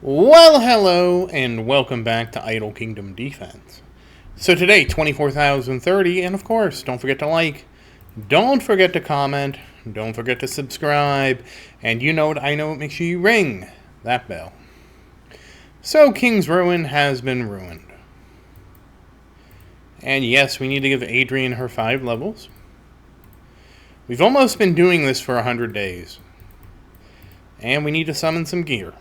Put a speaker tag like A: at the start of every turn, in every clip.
A: Well, hello, and welcome back to Idle Kingdom Defense. So today, 24,030, and of course, don't forget to like, don't forget to comment, don't forget to subscribe, and you know what I know, make sure you ring that bell. So, King's Ruin has been ruined. And yes, we need to give Adrian her 5 levels. We've almost been doing this for 100 days. And we need to summon some gear.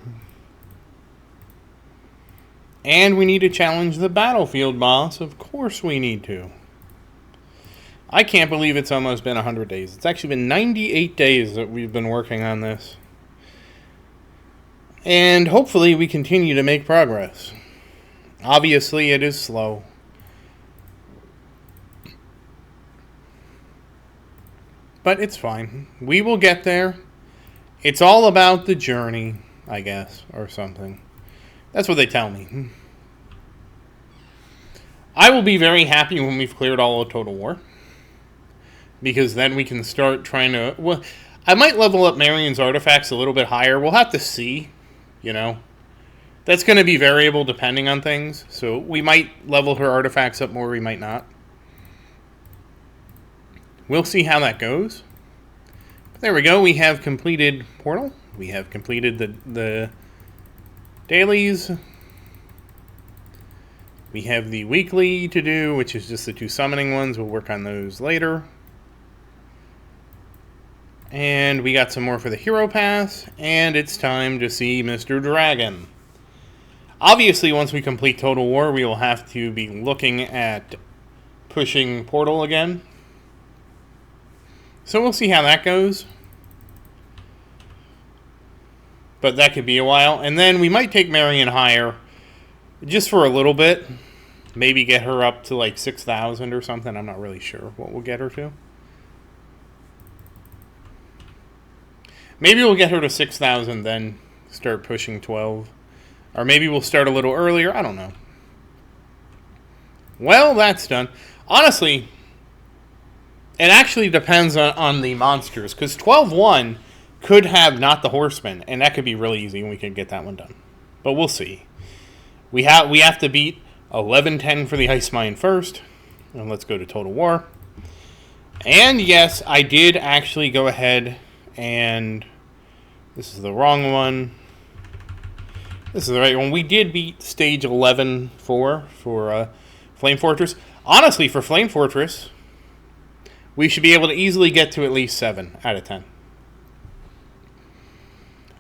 A: And we need to challenge the battlefield boss. Of course we need to. I can't believe it's almost been 100 days. It's actually been 98 days that we've been working on this. And hopefully we continue to make progress. Obviously it is slow. But it's fine. We will get there. It's all about the journey, I guess, or something. That's what they tell me. I will be very happy when we've cleared all of Total War. Because then we can start trying to... Well, I might level up Marion's artifacts a little bit higher. We'll have to see, you know. That's going to be variable depending on things. So we might level her artifacts up more, we might not. We'll see how that goes. But there we go. We have completed Portal. We have completed the dailies. We have the weekly to do, which is just the 2 summoning ones. We'll work on those later. And we got some more for the Hero Pass. And it's time to see Mr. Dragon. Obviously, once we complete Total War, we will have to be looking at pushing Portal again. So we'll see how that goes. But that could be a while. And then we might take Marion higher. Just for a little bit. Maybe get her up to like 6,000 or something. I'm not really sure what we'll get her to. Maybe we'll get her to 6,000, then start pushing 12. Or maybe we'll start a little earlier. I don't know. Well, that's done. Honestly, it actually depends on the monsters. Because 12-1 could have not the horseman. And that could be really easy and we could get that one done. But we'll see. We have to beat 11-10 for the Ice Mine first. And let's go to Total War. And yes, I did actually go ahead and... This is the wrong one. This is the right one. We did beat stage 11-4 for Flame Fortress. Honestly, for Flame Fortress, we should be able to easily get to at least 7 out of 10.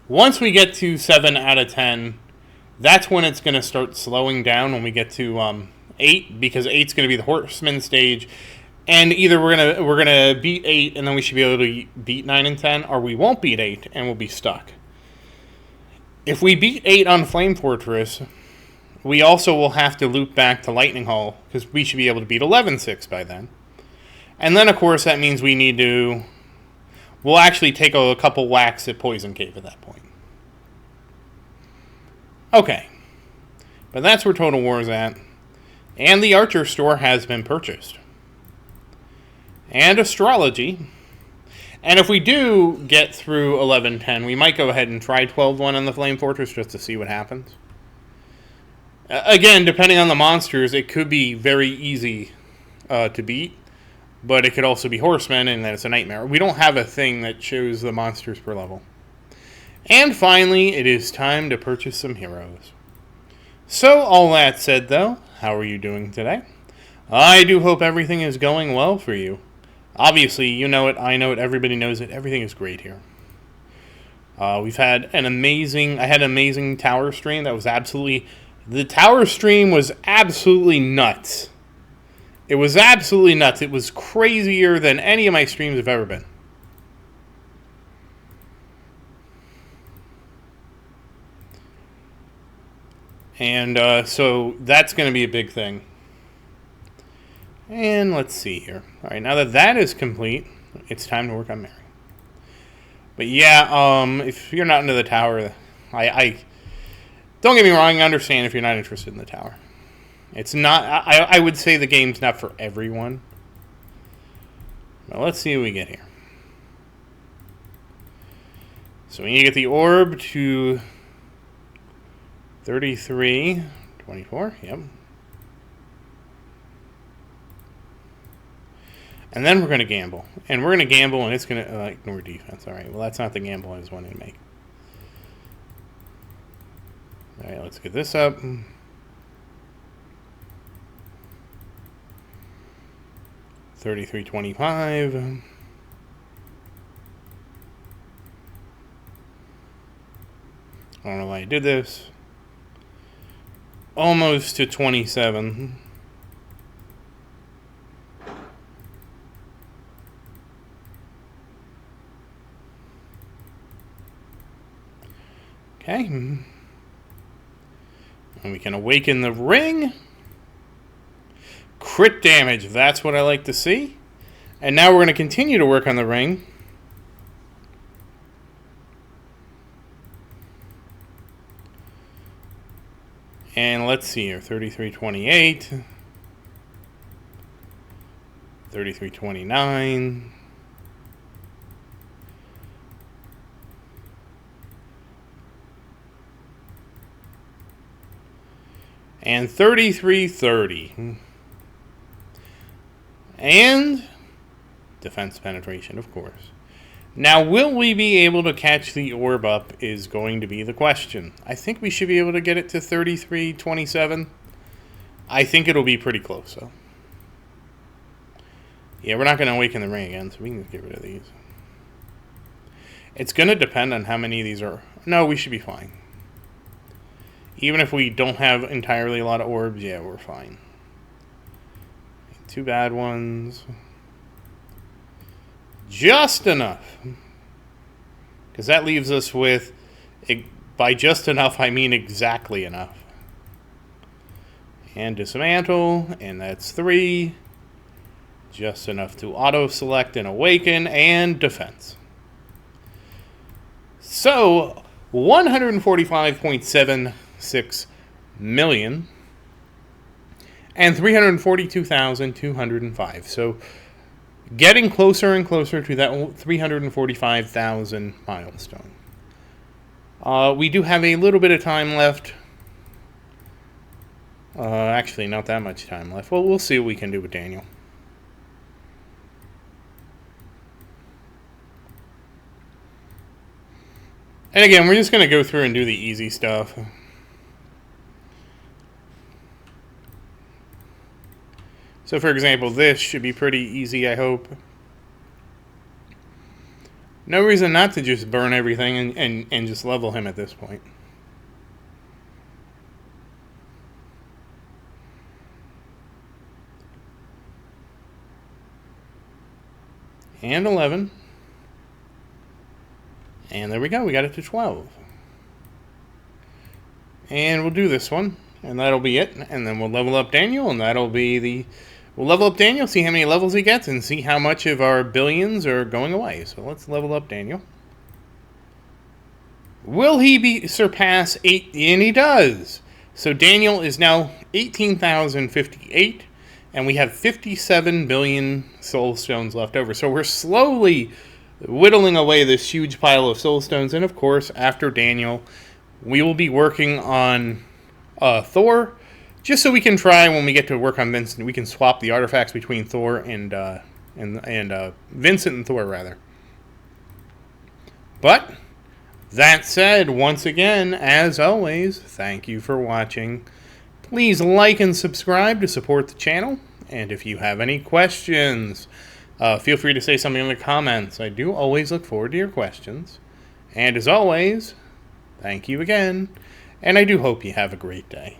A: Once we get to 7 out of 10... That's when it's going to start slowing down when we get to 8, because 8's going to be the horseman stage, and either we're gonna beat 8 and then we should be able to beat 9 and 10, or we won't beat 8 and we'll be stuck. If we beat 8 on Flame Fortress, we also will have to loop back to Lightning Hall, because we should be able to beat 11-6 by then. And then of course that means we'll actually take a couple whacks at Poison Cave at that point. Okay, but that's where Total War is at. And the Archer store has been purchased. And Astrology. And if we do get through 11-10, we might go ahead and try 12-1 on the Flame Fortress just to see what happens. Again, depending on the monsters, it could be very easy to beat. But it could also be Horsemen, and then it's a nightmare. We don't have a thing that shows the monsters per level. And finally, it is time to purchase some heroes. So, all that said though, how are you doing today? I do hope everything is going well for you. Obviously, you know it, I know it, everybody knows it, everything is great here. We've had I had an amazing tower stream that was the tower stream was absolutely nuts. It was absolutely nuts. It was crazier than any of my streams have ever been. And so that's going to be a big thing. And let's see here. All right, now that is complete, it's time to work on Mary. But yeah, if you're not into the tower, I don't get me wrong, I understand if you're not interested in the tower. It's not, I would say the game's not for everyone. But let's see what we get here. So we need to get the orb to 33, 24, yep. And then we're going to gamble. And we're going to gamble, and it's going to ignore defense. All right, well, that's not the gamble I was wanting to make. All right, let's get this up. 33.25. I don't know why I did this. Almost to 27. Okay. And we can awaken the ring. Crit damage, that's what I like to see. And now we're going to continue to work on the ring. And let's see here, 33.28, 33.29, and 33.30. And defense penetration, of course. Now, will we be able to catch the orb up is going to be the question. I think we should be able to get it to 33.27. I think it'll be pretty close, though. Yeah, we're not going to awaken the ring again, so we can just get rid of these. It's going to depend on how many of these are... No, we should be fine. Even if we don't have entirely a lot of orbs, yeah, we're fine. 2 bad ones. Just enough. Because that leaves us with, by just enough, I mean exactly enough. And dismantle, and that's 3. Just enough to auto-select and awaken, and defense. So, 145.76 million. And 342,205. So, getting closer and closer to that 345,000 milestone. We do have a little bit of time left. Actually, not that much time left. Well, we'll see what we can do with Daniel. And again, we're just going to go through and do the easy stuff. So, for example, this should be pretty easy, I hope. No reason not to just burn everything and just level him at this point. And 11. And there we go, we got it to 12. And we'll do this one, and that'll be it. And then we'll level up Daniel, and that'll be the... We'll level up Daniel, see how many levels he gets, and see how much of our billions are going away. So let's level up Daniel. Will he surpass 8? And he does. So Daniel is now 18,058, and we have 57 billion soul stones left over. So we're slowly whittling away this huge pile of soul stones. And of course, after Daniel, we will be working on Thor. Just so we can try, when we get to work on Vincent, we can swap the artifacts between Thor and Vincent and Thor, rather. But, that said, once again, as always, thank you for watching. Please like and subscribe to support the channel. And if you have any questions, feel free to say something in the comments. I do always look forward to your questions. And as always, thank you again. And I do hope you have a great day.